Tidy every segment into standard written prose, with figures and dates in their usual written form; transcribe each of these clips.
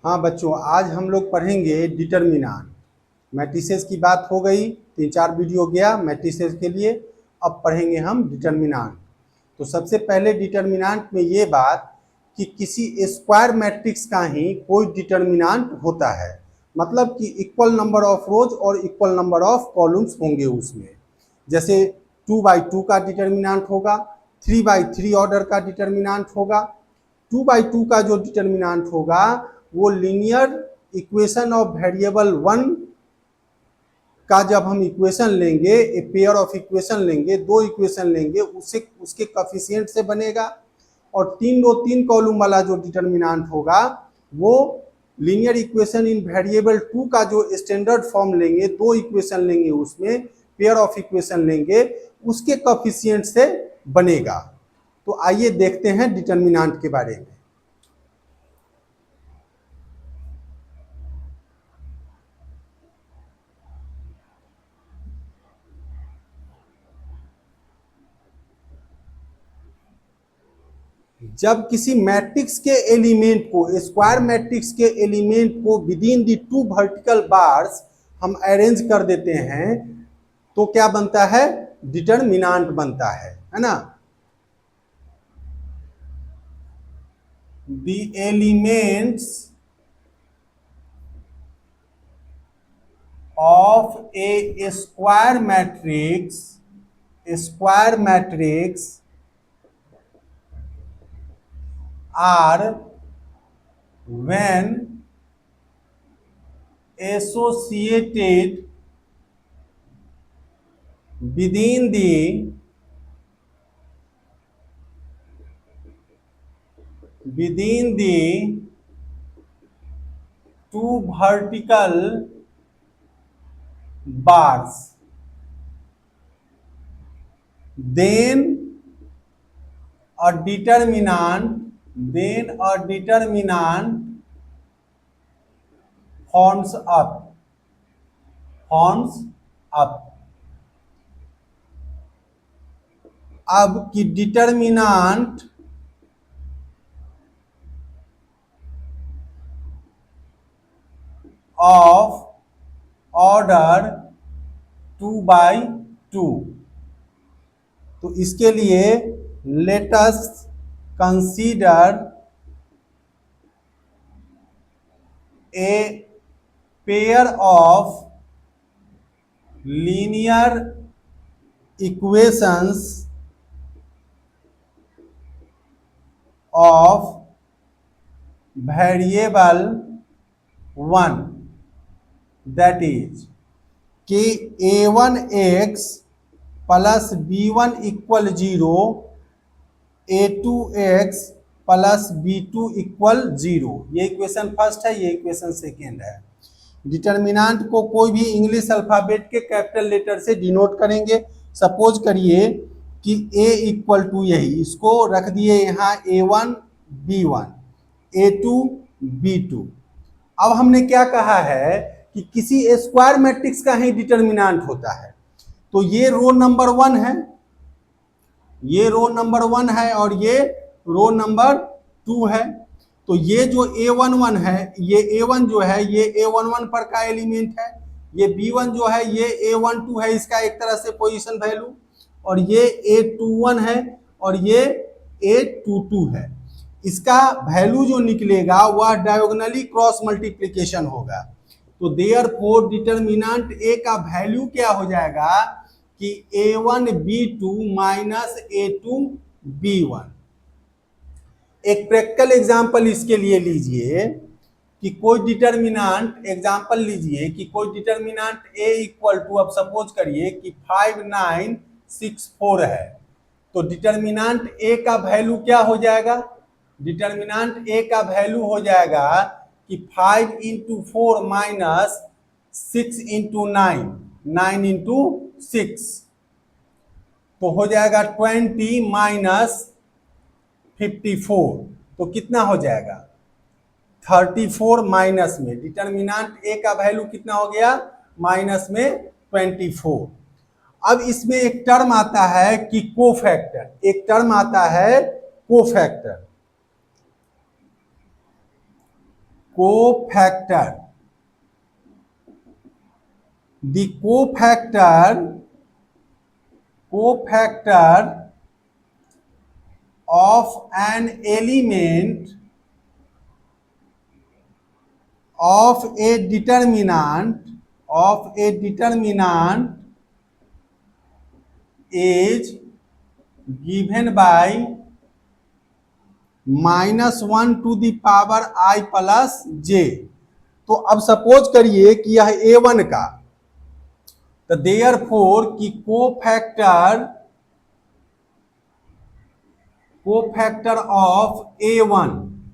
हाँ बच्चों, आज हम लोग पढ़ेंगे डिटर्मिनांट। मैट्रिसेस की बात हो गई, 3-4 वीडियो गया मैट्रिसेस के लिए। अब पढ़ेंगे हम डिटर्मिनांट। तो सबसे पहले डिटर्मिनांट में ये बात कि किसी स्क्वायर मैट्रिक्स का ही कोई डिटर्मिनांट होता है, मतलब कि इक्वल नंबर ऑफ रोज और इक्वल नंबर ऑफ कॉलम्स होंगे उसमें। जैसे 2/2 का डिटर्मिनांट होगा, 3/3 ऑर्डर का डिटर्मिनांट होगा। 2/2 का जो डिटर्मिनांट होगा वो लीनियर इक्वेशन ऑफ वेरिएबल 1 का जब हम इक्वेशन लेंगे, ए पेयर ऑफ इक्वेशन लेंगे, दो इक्वेशन लेंगे, उसे उसके कोफिशिएंट से बनेगा। और 3 कॉलम वाला जो डिटर्मिनांट होगा वो लीनियर इक्वेशन इन वेरिएबल 2 का जो स्टैंडर्ड फॉर्म लेंगे, दो इक्वेशन लेंगे, उसमें पेयर ऑफ इक्वेशन लेंगे, उसके कोफिशिएंट से बनेगा। तो आइए देखते हैं डिटर्मिनांट के बारे में। जब किसी मैट्रिक्स के एलिमेंट को, स्क्वायर मैट्रिक्स के एलिमेंट को with in the 2 vertical bars हम अरेंज कर देते हैं तो क्या बनता है? डिटर्मिनांट बनता है ना। The elements of A square matrix are when associated within the two vertical bars, then a determinant forms up। अब की डिटर्मिनांट ऑफ ऑर्डर 2/2, तो इसके लिए let us consider a pair of linear equations of variable 1, that is कि a1x plus b1 equal 0, a2x plus b2 equal 0। ये equation first है, ये equation second है। डिटर्मिनांट को कोई भी इंग्लिश अल्फाबेट के कैपिटल लेटर से डिनोट करेंगे। सपोज करिए कि a इक्वल टू, यही इसको रख दिए यहाँ a1 b1, a2 b2। अब हमने क्या कहा है कि किसी स्क्वायर मैट्रिक्स का ही डिटर्मिनांट होता है। तो ये रो नंबर 1 है, ये रो नंबर 1 है और ये रो नंबर 2 है। तो ये जो a11 है, ये a1 जो है ये a11 पर का एलिमेंट है। ये b1 जो है ये a12 है, इसका एक तरह से पोजीशन वैल्यू। और ये a21 है और ये a22 है। इसका वैल्यू जो निकलेगा वह डायगोनली क्रॉस मल्टीप्लिकेशन होगा। तो देयरफॉर डिटर्मिनेंट a का वैल्यू क्या हो जाएगा कि a1 b2 minus a2 b1। एक प्रैक्टिकल एग्जांपल इसके लिए लीजिए कि कोई डिटर्मिनेंट, एग्जांपल लीजिए कि कोई डिटर्मिनेंट a इक्वल टू, अब सपोज करिए कि 5964 है। तो डिटर्मिनेंट a का वैल्यू क्या हो जाएगा? डिटर्मिनेंट a का वैल्यू हो जाएगा कि 5 इंटू 4 माइनस 6 इंटू 9, 9 इंटू 6, तो हो जाएगा 20 माइनस 54, तो कितना हो जाएगा? 34 माइनस में डिटर्मिनेंट a का वैल्यू कितना हो गया? माइनस में 24। अब इसमें एक टर्म आता है कि कोफैक्टर, एक टर्म आता है cofactor. cofactor, the cofactor of an element of a determinant is given by -1 to the power i plus j। तो अब सपोज करिए कि यह a1 का, तो देयरफॉर कि cofactor of a1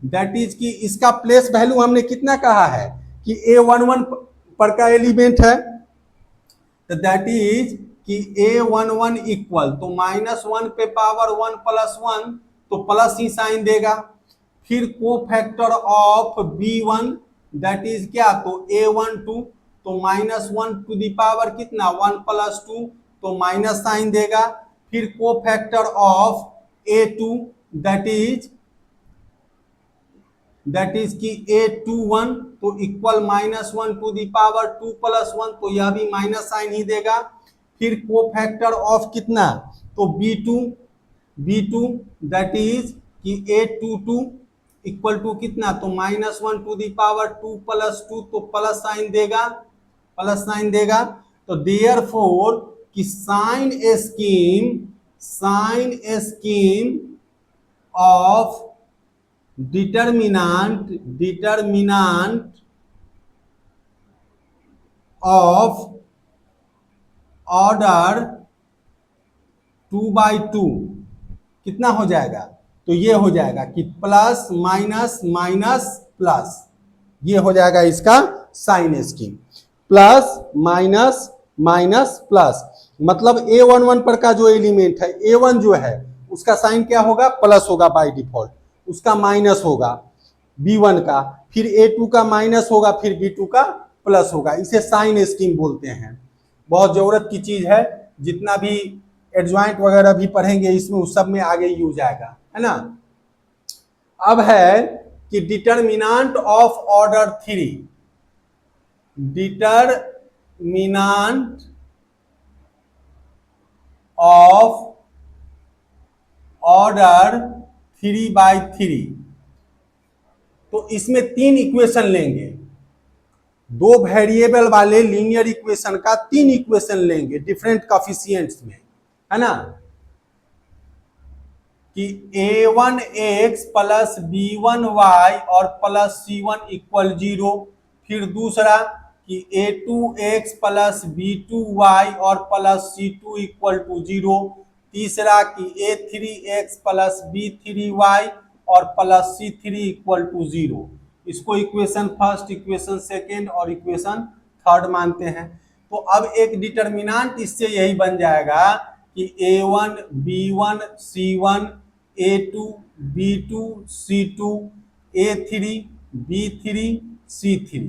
that is कि इसका प्लेस वैल्यू हमने कितना कहा है कि a11 पर का एलिमेंट है, तो दैट इज कि a11 इक्वल, तो -1 पे पावर 1 प्लस 1 तो प्लस ही साइन देगा। फिर cofactor of b1 that is क्या, तो a12, तो -1 टू द पावर कितना 1 प्लस 2 तो माइनस साइन देगा। फिर cofactor of a2 that is कि a21 तो equal -1 to the power 2 plus 1 तो यह भी माइनस साइन ही देगा। फिर कोफैक्टर ऑफ कितना, तो b2 दैट इज कि a22 इक्वल टू कितना, तो -1 टू द पावर 2 प्लस 2 तो प्लस साइन देगा। तो देयरफॉर कि sign scheme of determinant of order 2/2 कितना हो जाएगा, तो ये हो जाएगा कि प्लस माइनस माइनस प्लस, ये हो जाएगा इसका sign scheme, plus minus minus plus. मतलब a11 पर का जो एलिमेंट है a1 जो है उसका साइन क्या होगा, प्लस होगा बाय डिफॉल्ट, उसका माइनस होगा b1 का, फिर a2 का माइनस होगा, फिर b2 का प्लस होगा। इसे साइन स्कीम बोलते हैं। बहुत जरूरत की चीज है, जितना भी एडजॉइंट वगैरह भी पढ़ेंगे इसमें उस सब में आगे यूज आएगा, है ना। अब है कि determinant of order 3, determinant of order 3/3। तो इसमें 3 इक्वेशन लेंगे, 2 वेरिएबल वाले लीनियर इक्वेशन का 3 इक्वेशन लेंगे डिफरेंट कोफिशिएंट्स में, है ना, कि a1x प्लस b1y और प्लस c1 इक्वल 0। फिर दूसरा कि a2x प्लस b2y और प्लस c2 इक्वल टू 0। तीसरा कि a3x प्लस b3y और प्लस c3 इक्वल टू 0। इसको इक्वेशन फर्स्ट, इक्वेशन सेकेंड और इक्वेशन थर्ड मानते हैं। तो अब एक डिटरमिनेंट इससे यही बन जाएगा कि a1 b1 c1 a2 b2 c2 a3 b3 c3।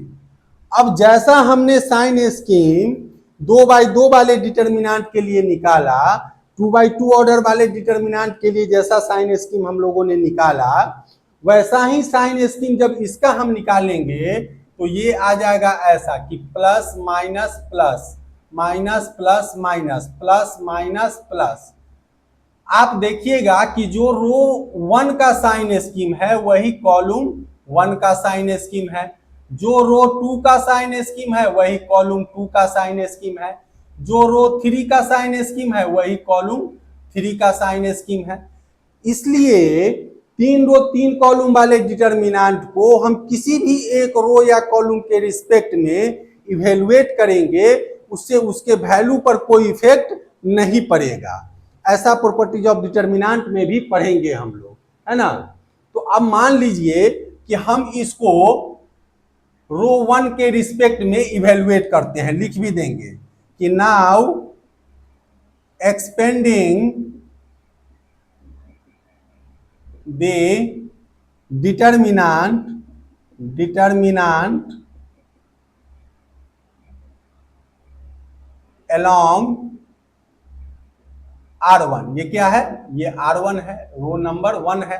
अब जैसा हमने साइन स्कीम 2/2 वाले डिटरमिनेंट के लिए निकाला, 2/2 ऑर्डर वाले डिटरमिनेंट के लिए जैसा साइन स्कीम हम लोगों ने निकाला, वैसा ही साइन स्कीम जब इसका हम निकालेंगे तो ये आ जाएगा ऐसा कि plus minus plus, minus plus minus, plus minus plus. आप देखिएगा कि जो रो 1 का साइन स्कीम है वही कॉलम 1 का साइन स्कीम है, जो रो 2 का साइन स्कीम है वही कॉलम 2 का साइन स्कीम है, जो रो 3 का साइन स्कीम है वही कॉलम 3 का साइन स्कीम है। इसलिए 3 रो 3 कॉलम वाले डिटरमिनेंट को हम किसी भी एक रो या कॉलम के रिस्पेक्ट में इवेलुएट करेंगे, उससे उसके वैल्यू पर कोई इफेक्ट नहीं पड़ेगा। ऐसा प्रॉपर्टीज ऑफ डिटरमिनेंट में भी पढ़ेंगे हम लोग, है ना। तो अब मान लीजिए कि हम इसको रो 1 के रिस्पेक्ट में इवेलुएट करते हैं, लिख भी देंगे कि now expanding the determinant along R1, ये क्या है, ये R1 है, रो नंबर 1 है।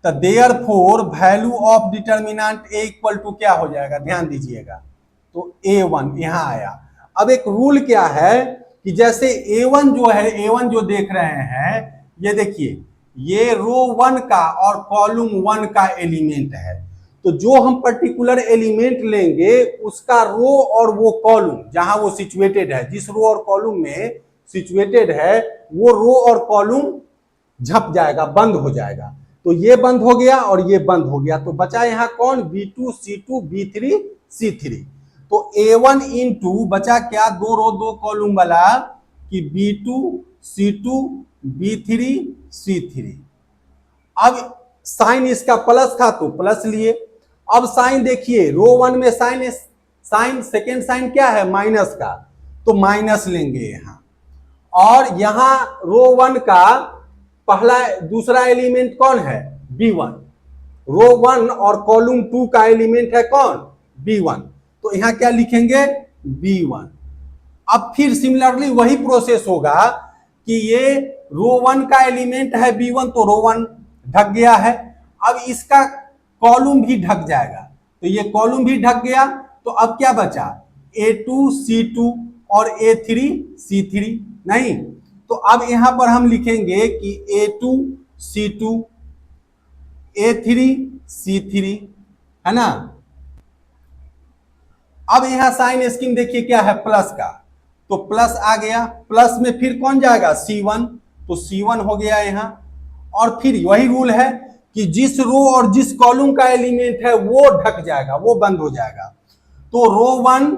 तो therefore value of determinant A equal to क्या हो जाएगा, ध्यान दीजिएगा, तो A1 यहां आया। अब एक रूल क्या है कि जैसे A1 जो है, A1 जो देख रहे हैं, ये देखिए ये रो 1 का और कॉलम 1 का एलिमेंट है, तो जो हम पर्टिकुलर एलिमेंट लेंगे उसका रो और वो कॉलम जहां वो सिचुएटेड है, जिस रो और कॉलम में सिचुएटेड है, वो रो और कॉलम झप जाएगा, बंद हो जाएगा। तो ये बंद हो गया और ये बंद हो गया, तो बचा यहां कौन, B2 C2 B3 C3। तो A1 इंटू बचा क्या, दो रो दो कॉलम वाला कि B2 C2 B3 C3। अब साइन इसका प्लस था तो प्लस लिए। अब साइन देखिए रो 1 में साइन सेकेंड साइन क्या है, माइनस का, तो माइनस लेंगे यहां। और यहां रो 1 का पहला दूसरा एलिमेंट कौन है, B1। रो 1 और कॉलम 2 का एलिमेंट है कौन, B1, तो यहां क्या लिखेंगे, B1। अब फिर सिमिलरली वही प्रोसेस होगा कि ये रो 1 का एलिमेंट है B1, तो रो 1 ढक गया है। अब इसका कॉलम भी ढक जाएगा, तो ये कॉलम भी ढक गया, तो अब क्या बचा, A2 C2 और A3 C3, नहीं, तो अब यहां पर हम लिखेंगे कि A2 C2 A3 C3, है ना। अब यहां साइन स्कीम देखिए क्या है, प्लस का, तो प्लस आ गया, प्लस में फिर कौन जाएगा, C1, तो C1 हो गया यहां। और फिर वही रूल है कि जिस रो और जिस कॉलम का एलिमेंट है वो ढक जाएगा, वो बंद हो जाएगा। तो रो 1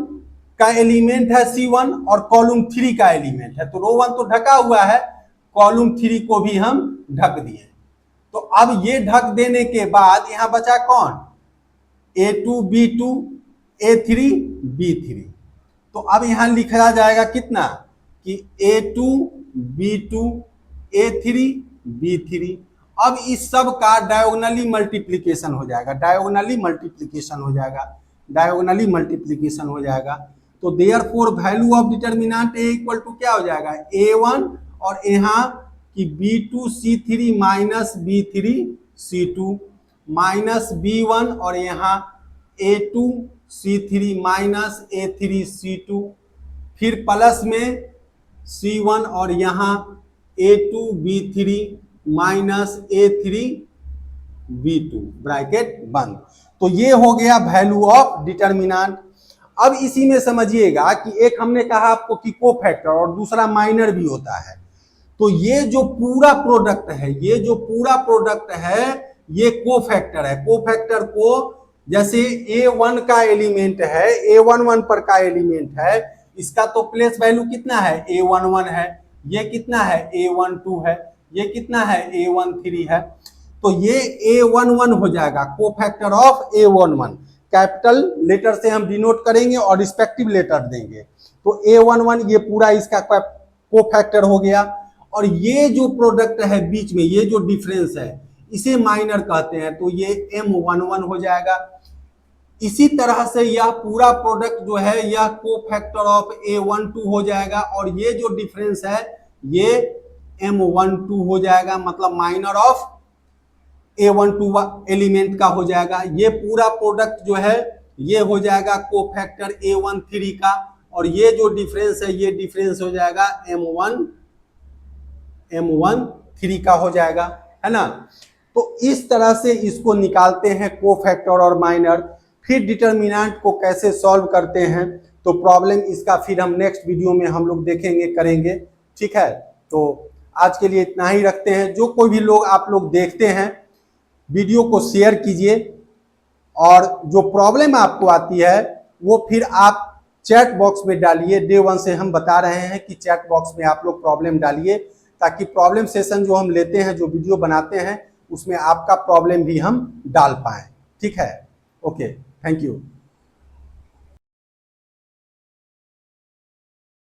का एलिमेंट है C1 और कॉलम 3 का एलिमेंट है, तो रो 1 तो ढका हुआ है, कॉलम 3 को भी हम ढक दिए। तो अब ये ढक देने के बाद यहां बचा कौन, A2 B2 A3 B3। तो अब यहां लिखा जाएगा कितना कि A2 B2 A3 B3। अब इस सब का डायगोनली मल्टीप्लिकेशन हो जाएगा, डायगोनली मल्टीप्लिकेशन हो जाएगा, डायगोनली मल्टीप्लिकेशन हो जाएगा। तो therefore value of determinant A equal to क्या हो जाएगा, A1 और यहाँ कि B2 C3 minus B3 C2 minus B1 और यहाँ A2 C3 minus A3 C2, फिर प्लस में C1 और यहाँ A2 B3 minus A3 B2, bracket बंद। तो ये हो गया वैल्यू ऑफ डिटर्मिनेंट। अब इसी में समझिएगा कि एक हमने कहा आपको कि कोफैक्टर और दूसरा माइनर भी होता है। तो ये जो पूरा प्रोडक्ट है, ये जो पूरा प्रोडक्ट है, ये कोफैक्टर है। कोफैक्टर को जैसे A1 का एलिमेंट है, A11 पर का एलिमेंट है, इसका तो प्लेस वैल्यू कितना है, A11 है, ये कितना है, A12 है, ये कितना है, A13 है। तो ये A11 हो जाएगा, cofactor of A11। Capital letter से हम डिनोट करेंगे और रिस्पेक्टिव लेटर देंगे, तो A11 ये पूरा इसका कोफैक्टर हो गया। और ये जो प्रोडक्ट है बीच में, ये जो डिफरेंस है, इसे माइनर कहते हैं, तो ये M11 हो जाएगा। इसी तरह से यह पूरा प्रोडक्ट जो है यह कोफैक्टर ऑफ A12 हो जाएगा, और ये जो डिफरेंस है ये M12 हो जाएगा, मतलब माइनर ऑफ A12 एलिमेंट का हो जाएगा। ये पूरा प्रोडक्ट जो है ये हो जाएगा कोफैक्टर A13 का, और ये जो डिफरेंस है ये डिफरेंस हो जाएगा M13 का हो जाएगा, है ना। तो इस तरह से इसको निकालते हैं कोफैक्टर और माइनर। फिर डिटर्मिनेंट को कैसे सॉल्व करते हैं, तो प्रॉब्लम इसका फिर हम नेक्स्ट वीडियो में हम लोग देखेंगे, करेंगे, ठीक है। तो आज के लिए इतना ही रखते हैं। जो कोई भी लोग आप लोग देखते हैं वीडियो को शेयर कीजिए, और जो प्रॉब्लम आपको आती है वो फिर आप चैट बॉक्स में डालिए। डे 1 से हम बता रहे हैं कि चैट बॉक्स में आप लोग प्रॉब्लम डालिए, ताकि प्रॉब्लम सेशन जो हम लेते हैं, जो वीडियो बनाते हैं, उसमें आपका प्रॉब्लम भी हम डाल पाएँ, ठीक है। Okay, thank you.